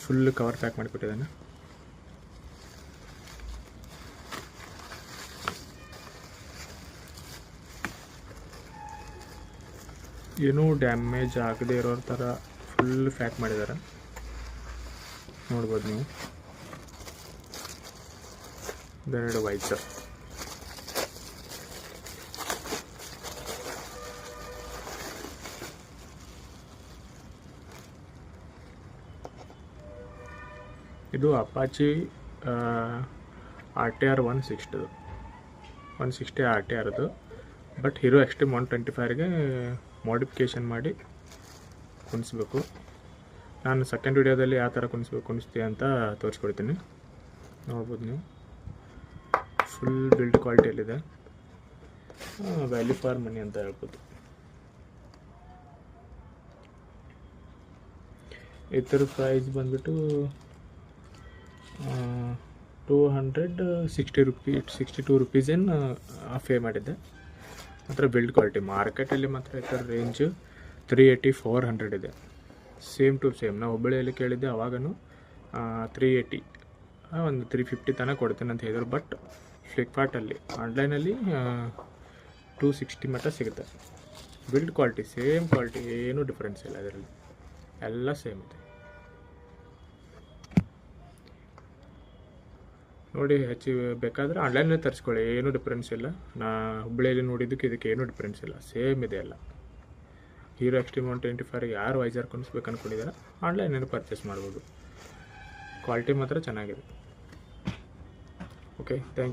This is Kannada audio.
Full cover pack ಮಾಡಿಕೊಟ್ಟಿದ್ದಾನೆ. ಏನೂ ಡ್ಯಾಮೇಜ್ ಆಗದೆ ಇರೋ ಥರ ಫುಲ್ ಪ್ಯಾಕ್ ಮಾಡಿದ್ದಾರೆ, ನೋಡ್ಬೋದು ನೀವು. ಇದೆರಡು ವೈಸರ್. ಇದು ಅಪಾಚಿ RTR 160 RTR ಅದು. ಬಟ್ ಹೀರೋ ಎಕ್ಸ್ಟ್ರೀಮ್ 125ಗೆ ಮಾಡಿಫಿಕೇಷನ್ ಮಾಡಿ ಕುಣಿಸ್ಬೇಕು. ನಾನು ಸೆಕೆಂಡ್ ವಿಡಿಯೋದಲ್ಲಿ ಯಾವ ಥರ ಕುಣಿಸ್ತೀವಿ ಅಂತ ತೋರಿಸ್ಕೊಡ್ತೀನಿ, ನೋಡ್ಬೋದು ನೀವು. ಫುಲ್ ಬಿಲ್ಡ್ ಕ್ವಾಲಿಟಿಯಲ್ಲಿದೆ, ವ್ಯಾಲ್ಯೂ ಫಾರ್ ಮನಿ ಅಂತ ಹೇಳ್ಬೋದು. ಇದರ ಪ್ರೈಸ್ ಬಂದ್ಬಿಟ್ಟು 262 rupees ಏನು ಪೇ ಮಾಡಿದ್ದೆ. ಮಾತ್ರ ಬಿಲ್ಡ್ ಕ್ವಾಲಿಟಿ ಮಾರ್ಕೆಟಲ್ಲಿ ಮಾತ್ರ ಇದರ ರೇಂಜು 380-400 ಇದೆ. ಸೇಮ್ ಟು ಸೇಮ್ ನಾವು ಹುಬ್ಬಳ್ಳಿಯಲ್ಲಿ ಕೇಳಿದ್ದೆ, ಅವಾಗೂ 380 ಒಂದು 350 ತನಕ ಕೊಡ್ತೇನೆ ಅಂತ ಹೇಳಿದರು. ಬಟ್ ಫ್ಲಿಪ್ಕಾರ್ಟಲ್ಲಿ ಆನ್ಲೈನಲ್ಲಿ 260 ಮಟ್ಟ ಸಿಗುತ್ತೆ. ಬಿಲ್ಡ್ ಕ್ವಾಲಿಟಿ ಸೇಮ್ ಕ್ವಾಲಿಟಿ, ಏನೂ ಡಿಫ್ರೆನ್ಸ್ ಇಲ್ಲ ಅದರಲ್ಲಿ, ಎಲ್ಲ ಸೇಮ್ ಇದೆ. ನೋಡಿ, ಬೇಕಾದರೆ ಆನ್ಲೈನಲ್ಲಿ ತರಿಸ್ಕೊಳ್ಳಿ, ಏನೂ ಡಿಫ್ರೆನ್ಸ್ ಇಲ್ಲ. ನಾ ಹುಬ್ಬಳ್ಳಿಯಲ್ಲಿ ನೋಡಿದ್ದಕ್ಕೆ ಇದಕ್ಕೆ ಏನೂ ಡಿಫ್ರೆನ್ಸ್ ಇಲ್ಲ, ಸೇಮ್ ಇದೆ ಎಲ್ಲ. ಹೀರೋ ಎಕ್ಸ್ಟ್ರೀಮ್ 125 ಯಾರು ವೈಸರ್ ಕುಣಿಸ್ಬೇಕು ಅಂದ್ಕೊಂಡಿದ್ದಾರೆ ಆನ್ಲೈನಲ್ಲಿ ಪರ್ಚೇಸ್ ಮಾಡ್ಬೋದು. ಕ್ವಾಲಿಟಿ ಮಾತ್ರ ಚೆನ್ನಾಗಿದೆ. Okay, thank you.